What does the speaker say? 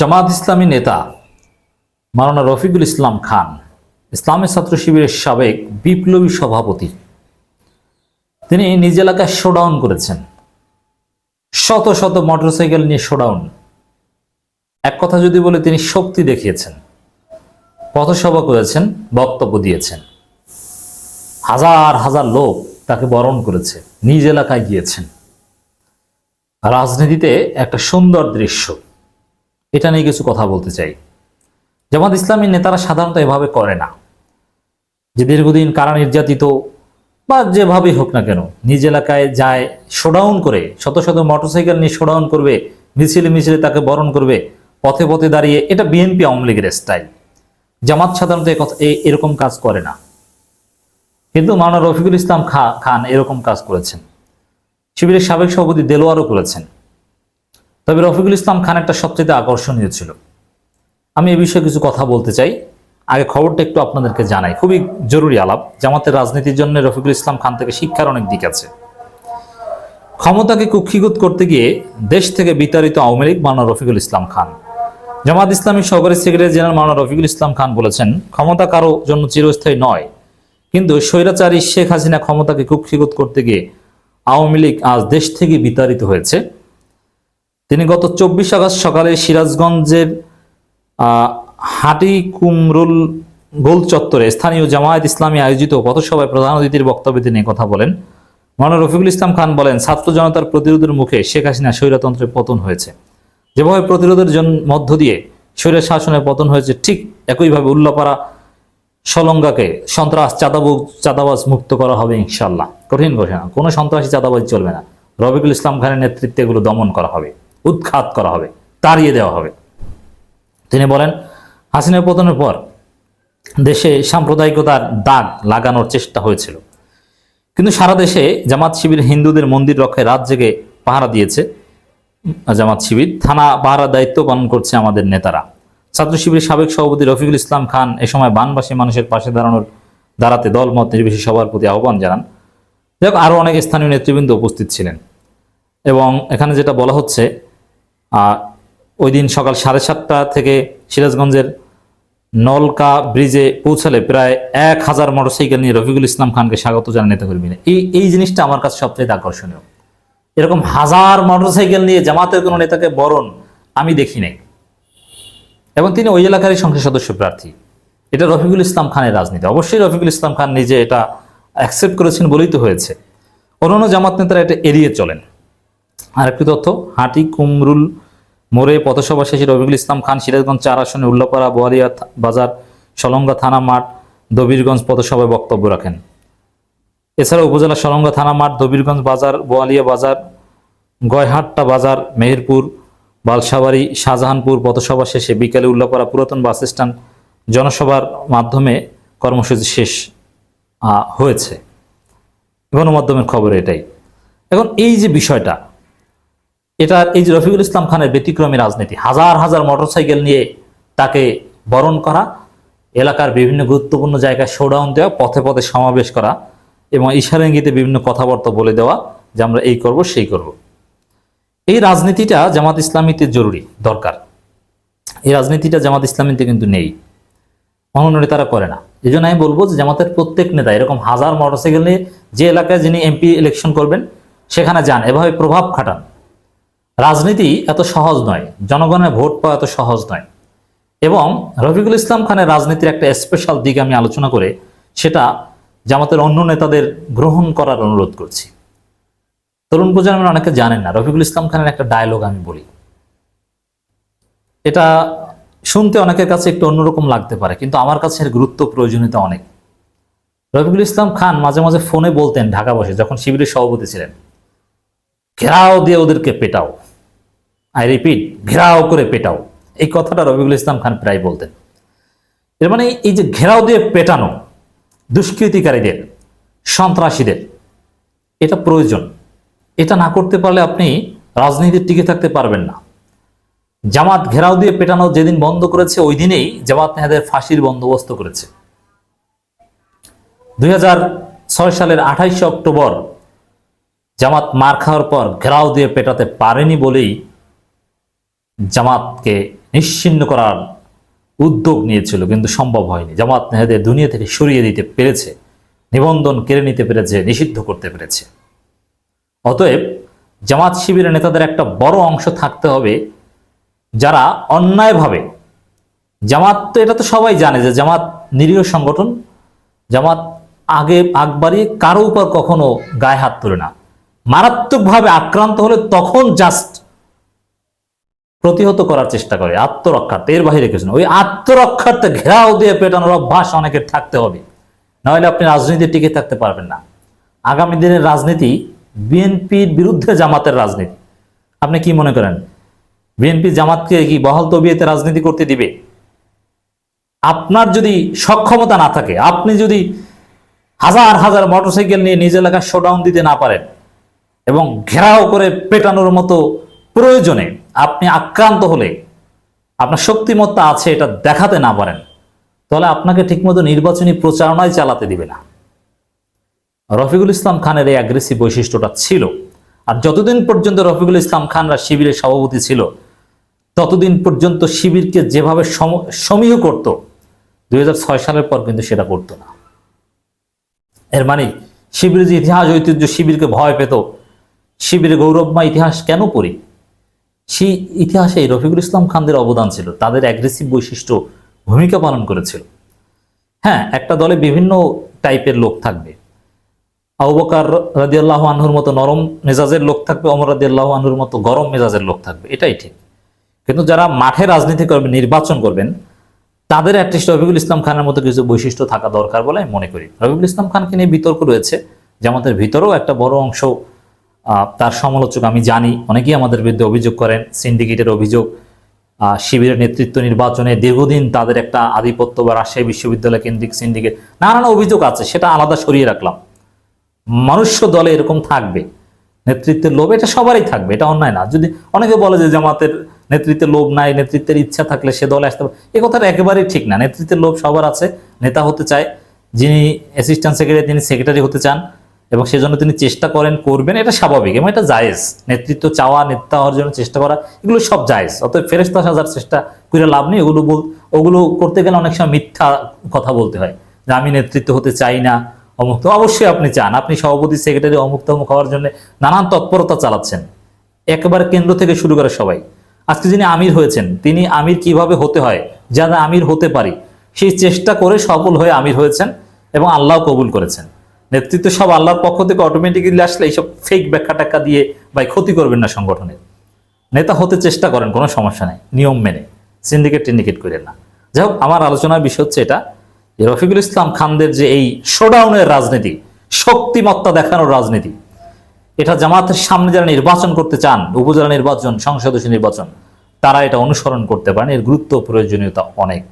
জামাত ইসলামী নেতা মাওলানা রফিকুল ইসলাম খান ইসলামী ছাত্র শিবিরের সাবেক বিপ্লবী সভাপতি। তিনি নিজ এলাকায় শোডাউন করেছেন, শত শত মোটরসাইকেল নিয়ে শোডাউন। এক কথা যদি বলে, তিনি শক্তি দেখিয়েছেন, পথসভা করেছেন, বক্তব্য দিয়েছেন। হাজার হাজার লোক তাকে বরণ করেছে, নিজ এলাকায় গিয়েছেন। রাজনীতিতে একটা সুন্দর দৃশ্য, এটা নিয়ে কিছু কথা বলতে চাই। জামাত ইসলামী নেতারা সাধারণত এভাবে করে না, যে দীর্ঘদিন কারা নির্যাতিত বা যেভাবেই হোক না কেন নিজ এলাকায় যায়, শোডাউন করে, শত শত মোটরসাইকেল নিয়ে শোডাউন করবে, মিছিলে মিছিলে তাকে বরণ করবে, পথে পথে দাঁড়িয়ে। এটা বিএনপি আওয়ামী লীগের স্টাইল। জামাত সাধারণত এরকম কাজ করে না, কিন্তু মাওলানা রফিকুল ইসলাম খান এরকম কাজ করেছেন। শিবিরের সাবেক সভাপতি দেলোয়ারও করেছেন। তবে রফিকুল ইসলাম খান একটা সবচেয়ে আকর্ষণীয় ছিল। আমি এ বিষয়ে কিছু কথা বলতে চাই। আগে খবরটা একটু আপনাদেরকে জানাই, খুবই জরুরি আলাপ। জামাতের রাজনীতির জন্য রফিকুল ইসলাম খান থেকে শিক্ষার অনেক দিক আছে। ক্ষমতাকে কুক্ষিগত করতে গিয়ে দেশ থেকে বিতাড়িত আওয়ামী লীগ মাওলানা রফিকুল ইসলাম খান। জামাত ইসলামী সহকারী সেক্রেটারি জেনারেল মাওলানা রফিকুল ইসলাম খান বলেছেন, ক্ষমতা কারো জন্য চিরস্থায়ী নয়, কিন্তু স্বৈরাচারী শেখ হাসিনা ক্ষমতাকে কুক্ষিগত করতে গিয়ে আওয়ামী লীগ আজ দেশ থেকে বিতাড়িত হয়েছে। তিনি গত 24 আগস্ট সকালে সিরাজগঞ্জের হাটি কুমরুল গোল চত্বরে স্থানীয় জামায়াত ইসলামী আয়োজিত পথসভায় প্রধান অতিথির বক্তব্যে তিনি কথা বলেন। মাওলানা রফিকুল ইসলাম খান বলেন, ছাত্র জনতার প্রতিরোধের মুখে শেখ হাসিনা স্বৈরতন্ত্রের পতন হয়েছে। যেভাবে প্রতিরোধের মধ্য দিয়ে স্বৈর শাসনের পতন হয়েছে, ঠিক একইভাবে উল্লাপাড়া সলঙ্গাকে সন্ত্রাস চাঁদাবাজ মুক্ত করা হবে ইনশাল্লাহ। কঠিন ঘোষণা, কোনো সন্ত্রাসী চাঁদাবাজ চলবে না। রফিকুল ইসলাম খানের নেতৃত্বে এগুলো দমন করা হবে, উৎখাত করা হবে, তাড়িয়ে দেওয়া হবে। তিনি বলেন, হাসিনার পতনের পর দেশে সাম্প্রদায়িকতার দাগ লাগানোর চেষ্টা হয়েছিল, কিন্তু সারা দেশে জামাত শিবির হিন্দুদের মন্দির রক্ষায় রাত জেগে পাহারা দিয়েছে। জামাত শিবির থানা পাহারার দায়িত্ব পালন করছে আমাদের নেতারা। ছাত্র শিবিরের সাবেক সভাপতি রফিকুল ইসলাম খান এ সময় বানবাসী মানুষের পাশে দাঁড়াতে দলমত নির্বিশেষে সবার প্রতি আহ্বান জানান। যাই হোক, আরও অনেক স্থানীয় নেতৃবৃন্দ উপস্থিত ছিলেন। এবং এখানে যেটা বলা হচ্ছে, ওই দিন সকাল 7:30 থেকে সিরাজগঞ্জের নলকা ব্রিজে পৌঁছালে প্রায় 1000 মোটরসাইকেল নিয়ে রফিকুল ইসলাম খানকে স্বাগত জানান নেতাকর্মীরা। এই জিনিসটা আমার কাছে সবচেয়ে আকর্ষণীয়। এরকম হাজার মোটরসাইকেল নিয়ে জামাতের কোনো নেতাকে বরণ আমি দেখি নাই। এবং তিনি ওই এলাকারই সংসদ সদস্য প্রার্থী। এটা রফিকুল ইসলাম খানের রাজনীতি। অবশ্যই রফিকুল ইসলাম খান নিজে এটা অ্যাকসেপ্ট করেছেন বলেই তো হয়েছে। অন্যান্য জামাত নেতারা এটা এড়িয়ে চলেন। আর একটি তথ্য, হাটি কুমরুল মোড়ে পথসভা শেষে রফিকুল ইসলাম খান সিরাজগঞ্জ 4 আসনে উল্লাপাড়া, বোয়ালিয়া বাজার, সলঙ্গা থানা মাঠ, দবিরগঞ্জ পথসভায় বক্তব্য রাখেন। এছাড়া উপজেলা সলঙ্গা থানা মাঠ, দবিরগঞ্জ বাজার, বোয়ালিয়া বাজার, গয়হাট্টা বাজার, মেহেরপুর, বালসাবাড়ি, শাহজাহানপুর পথসভা শেষে বিকালে উল্লাপাড়া পুরাতন বাস স্ট্যান্ড জনসভার মাধ্যমে কর্মসূচি শেষ হয়েছে। গণমাধ্যমের খবর এটাই। এখন এই যে বিষয়টা, এই যে রফিকুল ইসলাম খানের ব্যতিক্রমী রাজনীতি, হাজার হাজার মোটরসাইকেল নিয়ে তাকে বরণ করা, এলাকার বিভিন্ন গুরুত্বপূর্ণ জায়গায় শোডাউন দেওয়া, পথে পথে সমাবেশ করা এবং ইশারা ইঙ্গিতে বিভিন্ন কথাবার্তা বলে দেওয়া যে আমরা এই করব সেই করব। এই রাজনীতিটা জামাত ইসলামীতে জরুরি, দরকার। এই রাজনীতিটা জামাত ইসলামীতে কিন্তু নেই, অন্য নেতারা করে না। এই জন্য আমি বলবো যে জামাতের প্রত্যেক নেতা এরকম হাজার মোটরসাইকেল নিয়ে যে এলাকায় যিনি এমপি ইলেকশন করবেন সেখানে যান, এভাবে প্রভাব খাটান। রাজনীতি এত সহজ নয়, জনগণের ভোট পাওয়া এত সহজ নয়। এবং রফিকুল ইসলাম খানের রাজনীতির একটা স্পেশাল দিক আমি আলোচনা করে সেটা জামাতের অন্য নেতাদের গ্রহণ করার অনুরোধ করছি। তরুণ প্রজন্মের অনেকে জানেন না, রফিকুল ইসলাম খানের একটা ডায়লগ আমি বলি। এটা শুনতে অনেকের কাছে একটু অন্যরকম লাগতে পারে, কিন্তু আমার কাছে এর গুরুত্ব প্রয়োজনীয়তা অনেক। রফিকুল ইসলাম খান মাঝে মাঝে ফোনে বলতেন, ঢাকা বসে যখন শিবিরের সভাপতি ছিলেন, ঘেরাও দিয়ে ওদেরকে পেটাও। আই রিপিট, ঘেরাও করে পেটাও। এই কথাটা রফিকুল ইসলাম খান প্রায় বলতেন। এর মানে এই যে ঘেরাও দিয়ে পেটানো দুষ্কৃতিকারীদের, সন্ত্রাসীদের, এটা প্রয়োজন। এটা না করতে পারলে আপনি রাজনীতিতে টিকে থাকতে পারবেন না। জামাত ঘেরাও দিয়ে পেটানো যেদিন বন্ধ করেছে, ওই দিনেই জামাত নেতাদের ফাঁসির বন্দোবস্ত করেছে। 2006 সালের 28 অক্টোবর জামাত মার খাওয়ার পর ঘেরাও দিয়ে পেটাতে পারেনি বলেই জামাতকে নিশ্চিহ্ন করার উদ্যোগ নিয়েছিল, কিন্তু সম্ভব হয়নি। জামাত নেতাদের দুনিয়া থেকে সরিয়ে দিতে পেরেছে, নিবন্ধন কেড়ে নিতে পেরেছে, নিষিদ্ধ করতে পেরেছে। অতএব জামাত শিবিরের নেতাদের একটা বড় অংশ থাকতে হবে যারা অন্যায়ভাবে, জামাত তো এটা তো সবাই জানে যে জামাত নিরীহ সংগঠন, জামাত আগ বাড়িয়ে কারো উপর কখনো গায়ে হাত তোলে না। মারাত্মকভাবে আক্রান্ত হলে তখন জাস্ট প্রতিহত করার চেষ্টা করে, আত্মরক্ষার্থে, এর বাহিরে কিছু না। ওই আত্মরক্ষার্থে ঘেরাও দিয়ে পেটানোর অভ্যাস অনেকের থাকতে হবে, নাহলে আপনি রাজনীতি টিকে থাকতে পারবেন না। আগামী দিনের রাজনীতি বিএনপির বিরুদ্ধে জামাতের রাজনীতি। আপনি কি মনে করেন বিএনপি জামাতকে কি বহাল তবিয়তে রাজনীতি করতে দিবে? আপনার যদি সক্ষমতা না থাকে, আপনি যদি হাজার হাজার মোটরসাইকেল নিয়ে নিজ এলাকায় শোডাউন দিতে না পারেন এবং ঘেরাও করে পেটানোর মতো প্রয়োজনে আপনি আক্রান্ত হলে আপনার শক্তিমত্তা আছে এটা দেখাতে না পারেন, তাহলে আপনাকে ঠিকমতো নির্বাচনী প্রচারণায় চালাতে দিবে না। রফিকুল ইসলাম খানের এই অ্যাগ্রেসিভ বৈশিষ্ট্যটা ছিল। আর যতদিন পর্যন্ত রফিকুল ইসলাম খানরা শিবিরের সভাপতি ছিল, ততদিন পর্যন্ত শিবিরকে যেভাবে সমীহ করত, 2006 সালের পর কিন্তু সেটা করতো না। এর মানে শিবিরের যে ইতিহাস ঐতিহ্য, শিবিরকে ভয় পেত, শিবিরের গৌরবময় ইতিহাস কেন পড়ি? সেই ইতিহাসে রফিকুল ইসলাম খানদের অবদান ছিল, তাদের অ্যাগ্রেসিভ বৈশিষ্ট্য ভূমিকা পালন করেছিল। হ্যাঁ, একটা দলে বিভিন্ন টাইপের লোক থাকবে। আবু বকর রাদিয়াল্লাহু আনহুর মতো নরম মেজাজের লোক থাকবে, ওমর রাদিয়াল্লাহু আনহুর মতো গরম মেজাজের লোক থাকবে, এটাই ঠিক। কিন্তু যারা মাঠে রাজনীতি করবেন, নির্বাচন করবেন, তাদের অ্যাটলিস্ট রফিকুল ইসলাম খানের মতো কিছু বৈশিষ্ট্য থাকা দরকার বলে আমি মনে করি। রফিকুল ইসলাম খানকে নিয়ে বিতর্ক রয়েছে, যে আমাদের ভিতরেও একটা বড় অংশ তার সমালোচক আমি জানি, অনেকেই আমাদের বিরুদ্ধে অভিযোগ করেন, সিন্ডিকেটের অভিযোগ, শিবিরের নেতৃত্ব নির্বাচনে দীর্ঘদিন তাদের একটা আধিপত্য বা রাজশাহী বিশ্ববিদ্যালয় কেন্দ্রিক সিন্ডিকেট, নানান অভিযোগ আছে, সেটা আলাদা সরিয়ে রাখলাম। মনুষ্য দলে এরকম থাকবে, নেতৃত্বের লোভ, এটা সবারই থাকবে, এটা অন্যায় না। যদি অনেকে বলে যে জামাতের নেতৃত্বের লোভ নাই, নেতৃত্বের ইচ্ছা থাকলে সে দলে আসতে পারে, এই কথাটা একেবারেই ঠিক না। নেতৃত্বের লোভ সবার আছে, নেতা হতে চায়, যিনি অ্যাসিস্ট্যান্ট সেক্রেটারি তিনি সেক্রেটারি হতে চান এবং সেজন্য তিনি চেষ্টা করবেন, এটা স্বাভাবিক এবং এটা জায়েজ। নেতৃত্ব চাওয়া, নেতা হওয়ার জন্য চেষ্টা করা, এগুলো সব জায়েজ। অতএব ফেরেশতা সাজার চেষ্টা করে লাভ নেই। ওগুলো করতে গেলে অনেক সময় মিথ্যা কথা বলতে হয়, যে আমি নেতৃত্ব হতে চাই না, অমুক। তো অবশ্যই আপনি চান, আপনি সভাপতি সেক্রেটারি অমুক তমুক হওয়ার জন্য নানান তৎপরতা চালাচ্ছেন, একেবারে কেন্দ্র থেকে শুরু করে সবাই। আজকে যিনি আমির হয়েছেন, তিনি আমির কিভাবে হতে হয়, যারা আমির হতে পারি, সেই চেষ্টা করে সফল হয়ে আমির হয়েছেন এবং আল্লাহ কবুল করেছেন। নেতৃত্ব সব আল্লাহর পক্ষ থেকে অটোমেটিক্যালি আসলে এইসব ফেক ব্যাখ্যা টাক্কা দিয়ে ভাই ক্ষতি করবেন না সংগঠনের। নেতা হতে চেষ্টা করেন, কোনো সমস্যা নেই, নিয়ম মেনে, সিন্ডিকেট করেন না। যাই হোক, আমার আলোচনার বিষয় হচ্ছে এটা, রফিকুল ইসলাম খানদের যে এই শোডাউনের রাজনীতি, শক্তিমত্তা দেখানোর রাজনীতি, এটা জামাতের সামনে যারা নির্বাচন করতে চান, উপজেলা নির্বাচন, সংসদ নির্বাচন, তারা এটা অনুসরণ করতে পারেন। এর গুরুত্ব প্রয়োজনীয়তা অনেক।